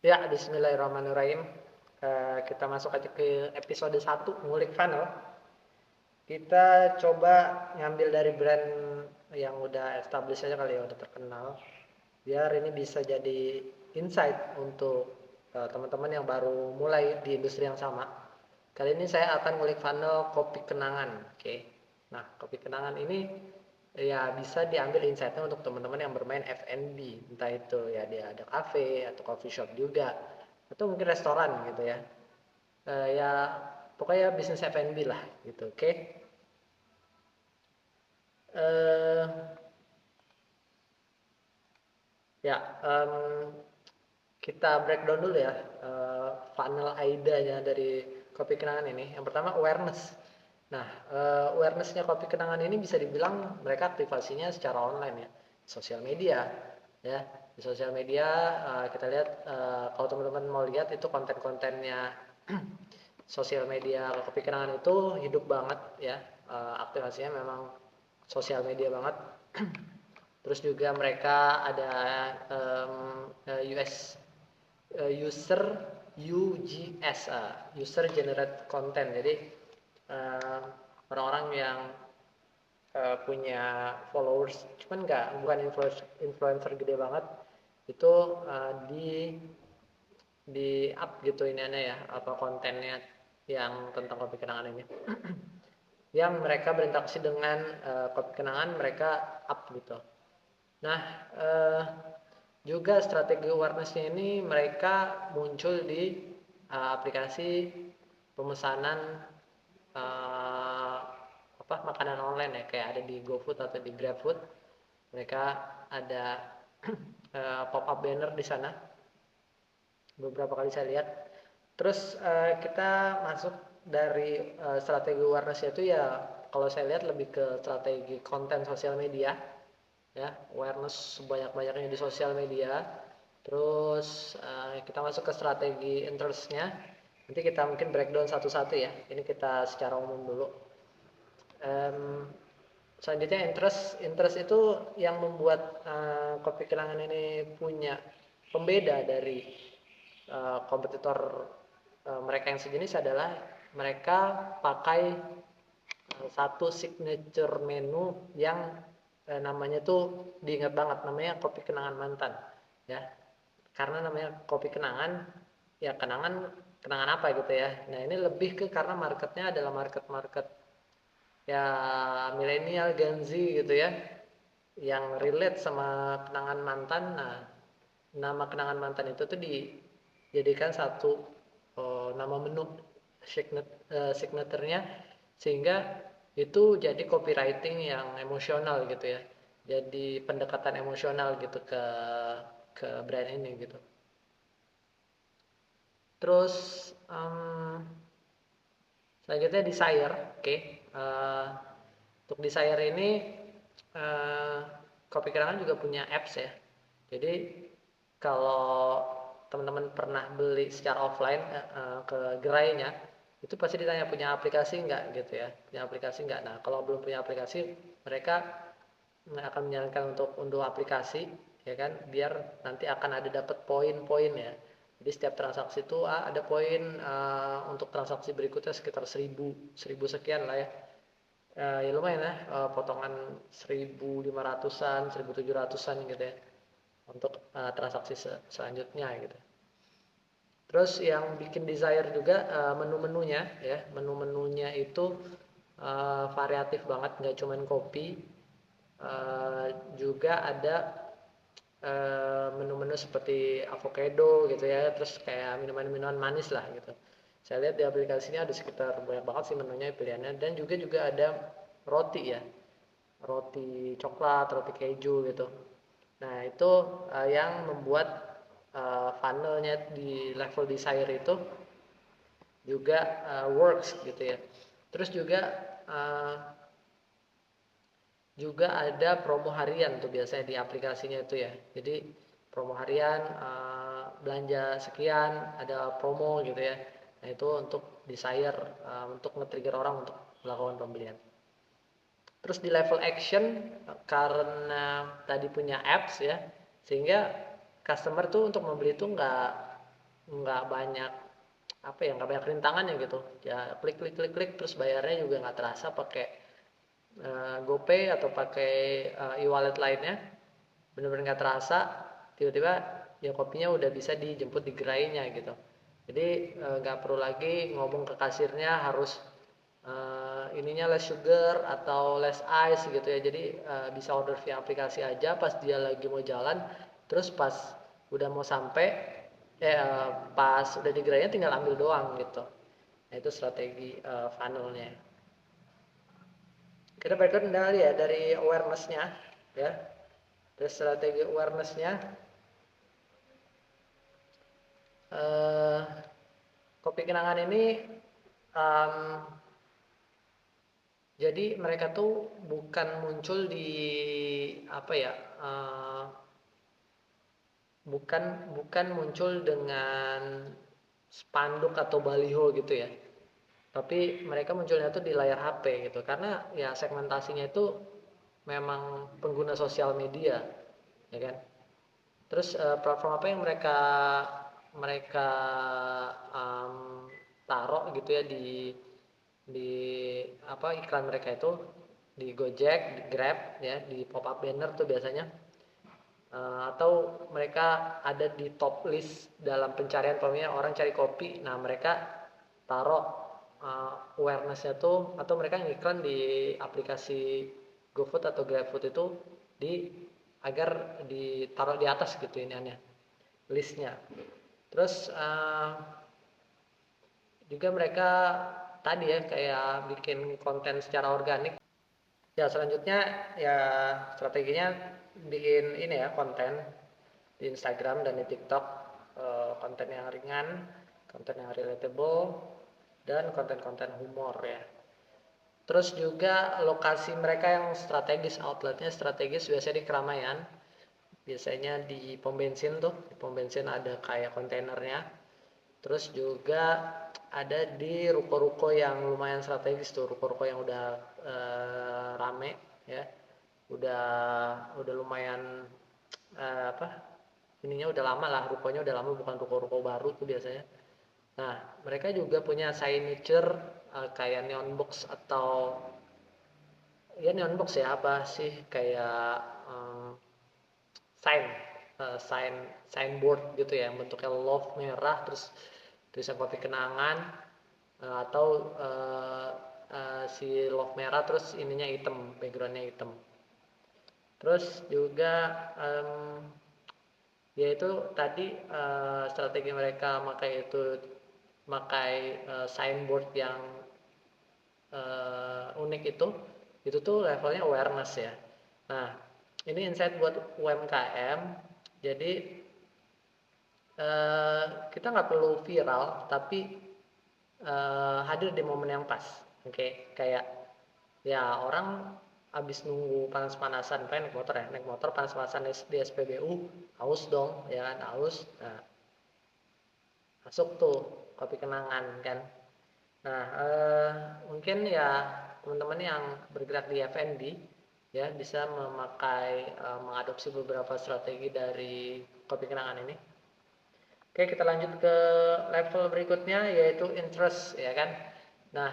Ya, bismillahirrahmanirrahim. Kita masuk aja ke episode 1, ngulik funnel. Kita coba ngambil dari brand yang udah established aja kali ya, udah terkenal. Biar ini bisa jadi insight untuk teman-teman yang baru mulai di industri yang sama. Kali ini saya akan ngulik funnel kopi kenangan. Oke. Nah, kopi kenangan ini ya bisa diambil insight-nya untuk teman-teman yang bermain F&B. Entah itu ya dia ada cafe atau coffee shop juga. Atau mungkin restoran gitu ya. Ya pokoknya bisnis F&B lah gitu. Oke. Eh, ya, kita breakdown dulu ya funnel AIDA-nya dari kopi kenangan ini. Yang pertama awareness. Nah, awareness-nya kopi kenangan ini bisa dibilang mereka aktivasinya secara online ya, sosial media ya. Di sosial media kita lihat kalau teman-teman mau lihat itu konten-kontennya sosial media kopi kenangan itu hidup banget ya. Aktivasinya memang sosial media banget. Terus juga mereka ada US user UGS user generate content. Jadi um, orang-orang yang punya followers cuman bukan influencer gede banget itu di up gitu ini ya apa kontennya yang tentang kopi kenangan ini yang mereka berinteraksi dengan kopi kenangan mereka up gitu. Nah, juga strategi awareness-nya ini mereka muncul di aplikasi pemesanan uh, apa makanan online ya kayak ada di GoFood atau di GrabFood. Mereka ada pop up banner di sana. Beberapa kali saya lihat. Terus kita masuk dari strategi awareness itu ya kalau saya lihat lebih ke strategi konten sosial media ya awareness sebanyak-banyaknya di sosial media. Terus kita masuk ke strategi interestnya. Nanti kita mungkin breakdown satu-satu ya. Ini kita secara umum dulu. um, Selanjutnya interest itu yang membuat kopi kenangan ini punya pembeda dari kompetitor mereka yang sejenis adalah mereka pakai satu signature menu yang namanya tuh diingat banget, namanya kopi kenangan mantan ya. Karena namanya kopi kenangan ya kenangan kenangan apa gitu ya. Nah ini lebih ke karena marketnya adalah market ya milenial Gen Z gitu ya yang relate sama kenangan mantan. Nah nama kenangan mantan itu tuh dijadikan satu nama menu signaturnya sehingga itu jadi copywriting yang emosional gitu ya, jadi pendekatan emosional gitu ke brand ini gitu. Terus selanjutnya desire, oke. Untuk desire ini uh, kopi kenangan juga punya apps ya. Jadi kalau teman-teman pernah beli secara offline ke gerainya itu pasti ditanya punya aplikasi nggak gitu ya, punya aplikasi nggak. Nah kalau belum punya aplikasi mereka akan menyarankan untuk unduh aplikasi ya kan, biar nanti akan ada dapat poin-poin ya. Jadi setiap transaksi itu ada poin untuk transaksi berikutnya sekitar 1000 sekian lah ya. Ya lumayan ya, potongan 1500-an 1700-an gitu ya untuk transaksi selanjutnya gitu. Terus yang bikin desire juga menu-menunya ya, menu-menunya itu variatif banget, nggak cuman kopi, juga ada menu-menu seperti avocado gitu ya, terus kayak minuman-minuman manis lah gitu. Saya lihat di aplikasinya ada sekitar banyak banget sih menunya pilihannya, dan juga ada roti ya, roti coklat, roti keju gitu. Nah itu yang membuat funnelnya di level desire itu juga works gitu ya. Terus uh, juga ada promo harian tuh biasanya di aplikasinya itu ya. Jadi promo harian belanja sekian ada promo gitu ya. Nah itu untuk desire, untuk nge-trigger orang untuk melakukan pembelian. Terus di level action karena tadi punya apps ya, sehingga customer tuh untuk membeli itu nggak banyak apa ya, nggak banyak rintangannya gitu ya, klik klik klik klik terus bayarnya juga nggak terasa pakai GoPay atau pakai e-wallet lainnya, bener-bener nggak terasa, tiba-tiba ya kopinya udah bisa dijemput di gerainya gitu. Jadi nggak perlu lagi ngomong ke kasirnya harus ininya less sugar atau less ice gitu ya. Jadi bisa order via aplikasi aja pas dia lagi mau jalan, terus pas udah mau sampai pas udah di gerainya tinggal ambil doang gitu. Nah, itu strategi funnelnya. Kita balik dari ya dari awareness-nya ya. Terus strategi awareness-nya eh, kopi kenangan ini um, jadi mereka tuh bukan muncul di apa ya, bukan bukan muncul dengan spanduk atau baliho gitu ya, tapi mereka munculnya tuh di layar HP gitu, karena ya segmentasinya itu memang pengguna sosial media ya kan. Terus platform apa yang mereka mereka um, taruh gitu ya di apa iklan mereka itu di Gojek, di Grab ya, di pop up banner tuh biasanya. Atau mereka ada di top list dalam pencarian, pokoknya orang cari kopi, nah mereka taruh awareness-nya tuh, atau mereka ngiklan di aplikasi GoFood atau GrabFood itu di agar ditaruh di atas gitu ini aneh listnya. Terus juga mereka tadi ya kayak bikin konten secara organik. Ya selanjutnya ya strateginya bikin ini ya konten di Instagram dan di TikTok, konten yang ringan, konten yang relatable, dan konten-konten humor ya. Terus juga lokasi mereka yang strategis, outletnya strategis, biasanya di keramaian, biasanya di pom bensin tuh, di pom bensin ada kayak kontainernya. Terus juga ada di ruko-ruko yang lumayan strategis tuh, ruko-ruko yang udah rame ya, udah lumayan apa ininya udah lama lah, rukonya udah lama, bukan ruko-ruko baru tuh biasanya. Nah mereka juga punya signature kayak neon box atau ya neon box ya, apa sih kayak sign sign signboard gitu ya, bentuknya love merah terus tulisan kopi kenangan, atau si love merah terus ininya hitam, backgroundnya hitam. Terus juga yaitu tadi strategi mereka makai signboard yang unik itu tuh levelnya awareness ya. Nah ini insight buat UMKM. Jadi kita nggak perlu viral, tapi hadir di momen yang pas. Oke, kayak ya orang abis nunggu panas-panasan, pengen naik motor panas-panasan di SPBU, haus dong, ya kan, haus. Nah, masuk tuh kopi kenangan kan. Nah, mungkin ya teman-teman yang bergerak di F&B ya bisa mengadopsi beberapa strategi dari kopi kenangan ini. Oke, kita lanjut ke level berikutnya yaitu interest ya kan. Nah,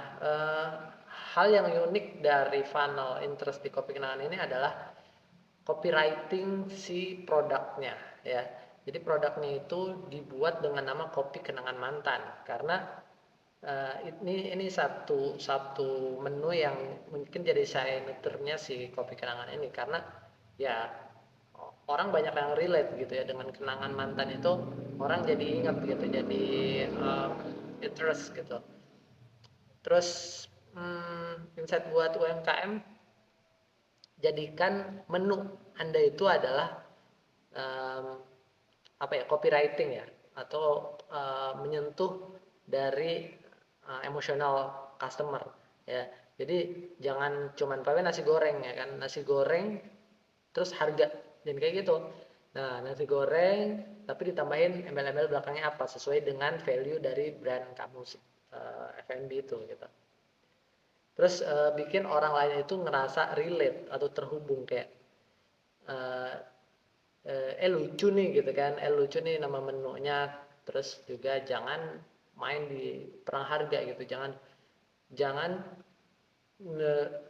hal yang unik dari funnel interest di kopi kenangan ini adalah copywriting si produknya ya. Jadi produknya itu dibuat dengan nama kopi kenangan mantan, karena ini satu menu yang mungkin jadi signaturenya si kopi kenangan ini, karena ya orang banyak yang relate gitu ya dengan kenangan mantan itu, orang jadi ingat gitu, jadi interest gitu. Terus insight buat UMKM, jadikan menu Anda itu adalah apa ya, copywriting ya, atau menyentuh dari emosional customer ya. Jadi jangan cuman pakai nasi goreng ya kan, nasi goreng terus harga, dan kayak gitu. Nah nasi goreng tapi ditambahin embel-embel belakangnya apa sesuai dengan value dari brand kamu F&B itu gitu. Terus bikin orang lain itu ngerasa relate atau terhubung, kayak lucu nih gitu kan, lucu nih nama menunya, Terus juga jangan main di perang harga gitu, jangan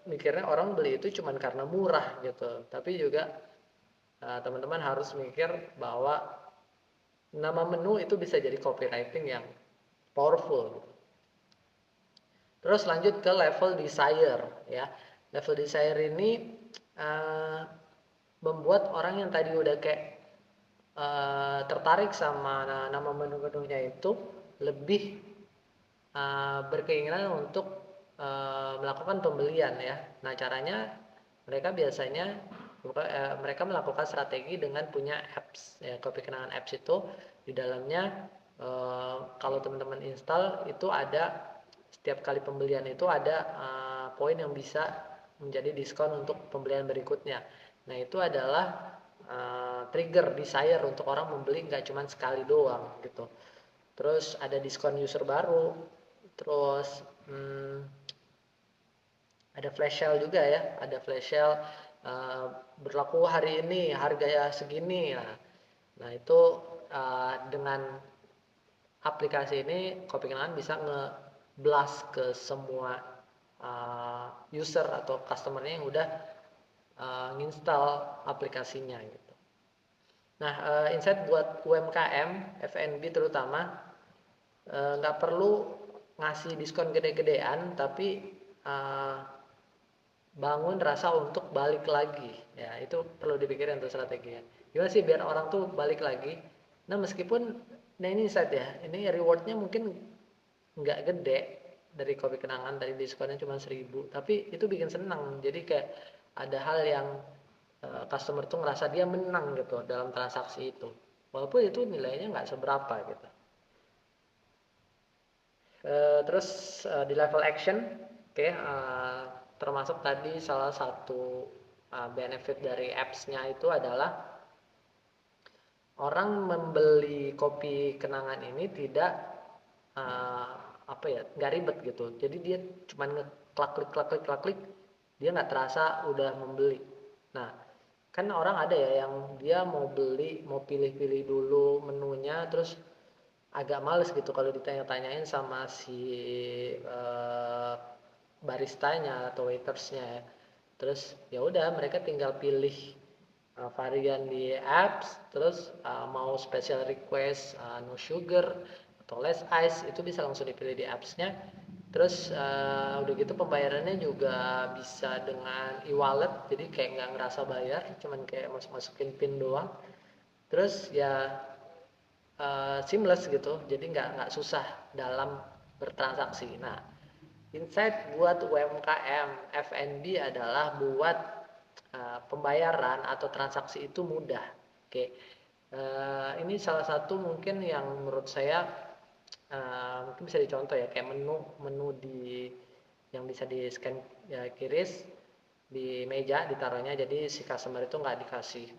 mikirnya orang beli itu cuma karena murah gitu, tapi juga teman-teman harus mikir bahwa nama menu itu bisa jadi copywriting yang powerful gitu. Terus lanjut ke level desire ya. Level desire ini membuat orang yang tadi udah kayak tertarik sama nama menu-menunya itu lebih berkeinginan untuk melakukan pembelian ya. Nah, caranya mereka biasanya mereka melakukan strategi dengan punya apps ya. Copy kenangan apps itu di dalamnya kalau teman-teman install itu ada setiap kali pembelian itu ada poin yang bisa menjadi diskon untuk pembelian berikutnya. Nah, itu adalah trigger desire untuk orang membeli nggak cuma sekali doang gitu. Terus ada diskon user baru, terus ada flash sale juga ya, ada flash sale berlaku hari ini harganya segini. Nah itu dengan aplikasi ini Kopi Kenangan bisa nge-blast ke semua user atau customernya yang udah nginstal aplikasinya gitu. Nah, insight buat UMKM, F&B terutama, nggak perlu ngasih diskon gede-gedean, tapi bangun rasa untuk balik lagi. Ya, itu perlu dipikirin tuh strateginya. Gimana sih biar orang tuh balik lagi? Nah, meskipun, nah ini insight ya, ini rewardnya mungkin nggak gede dari Kopi Kenangan, dari diskonnya cuma 1.000, tapi itu bikin senang. Jadi kayak ada hal yang customer tuh ngerasa dia menang gitu dalam transaksi itu, walaupun itu nilainya nggak seberapa gitu. Terus di level action, oke, termasuk tadi salah satu benefit dari apps-nya itu adalah orang membeli Kopi Kenangan ini tidak apa ya, nggak ribet gitu. Jadi dia cuma ngeklik, dia nggak terasa udah membeli. Nah, kan orang ada ya yang dia mau beli, mau pilih-pilih dulu menunya, terus agak males gitu kalau ditanya-tanyain sama si baristanya atau waitersnya ya. Terus ya udah mereka tinggal pilih varian di apps, terus mau special request no sugar atau less ice itu bisa langsung dipilih di appsnya. Terus udah gitu pembayarannya juga bisa dengan e-wallet, jadi kayak nggak ngerasa bayar, cuman kayak masukin pin doang. Terus ya seamless gitu, jadi nggak susah dalam bertransaksi. Nah, insight buat UMKM F&B adalah buat pembayaran atau transaksi itu mudah. Oke, ini salah satu mungkin yang menurut saya mungkin bisa dicontoh ya, kayak menu di yang bisa di scan ya, kiris di meja ditaruhnya, jadi si customer itu nggak dikasih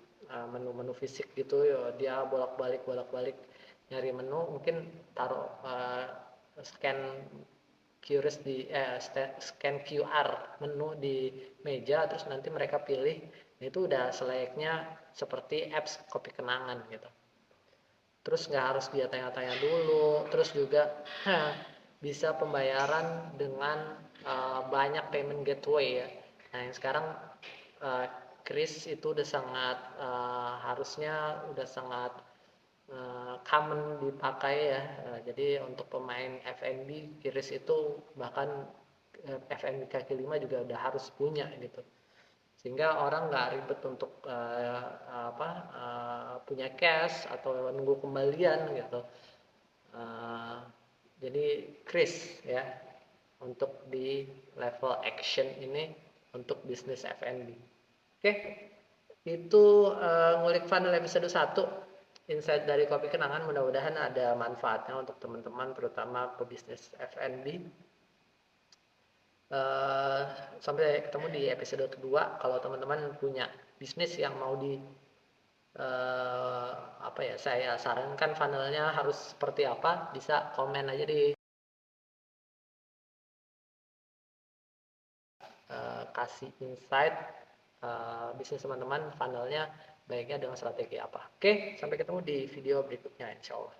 menu-menu fisik gitu ya, dia bolak-balik nyari menu, mungkin taruh scan QRIS di scan QR menu di meja, terus nanti mereka pilih. Itu udah selayaknya seperti apps Kopi Kenangan gitu. Terus nggak harus dia tanya-tanya dulu, terus juga bisa pembayaran dengan banyak payment gateway ya. Nah, yang sekarang Kris itu udah sangat harusnya udah sangat common dipakai ya. Jadi untuk pemain F&B Kris itu bahkan F&B kaki lima juga udah harus punya gitu, sehingga orang nggak ribet untuk punya cash atau nunggu kembalian gitu. Jadi Kris ya untuk di level action ini untuk bisnis F&B. Oke, itu ngulik funnel episode 1, insight dari Kopi Kenangan. Mudah-mudahan ada manfaatnya untuk teman-teman, terutama pebisnis F&B. Sampai ketemu di episode kedua. Kalau teman-teman punya bisnis yang mau saya sarankan funnelnya harus seperti apa, bisa komen aja di kasih insight bisnis teman-teman funnelnya baiknya dengan strategi apa. Oke, sampai ketemu di video berikutnya insya Allah.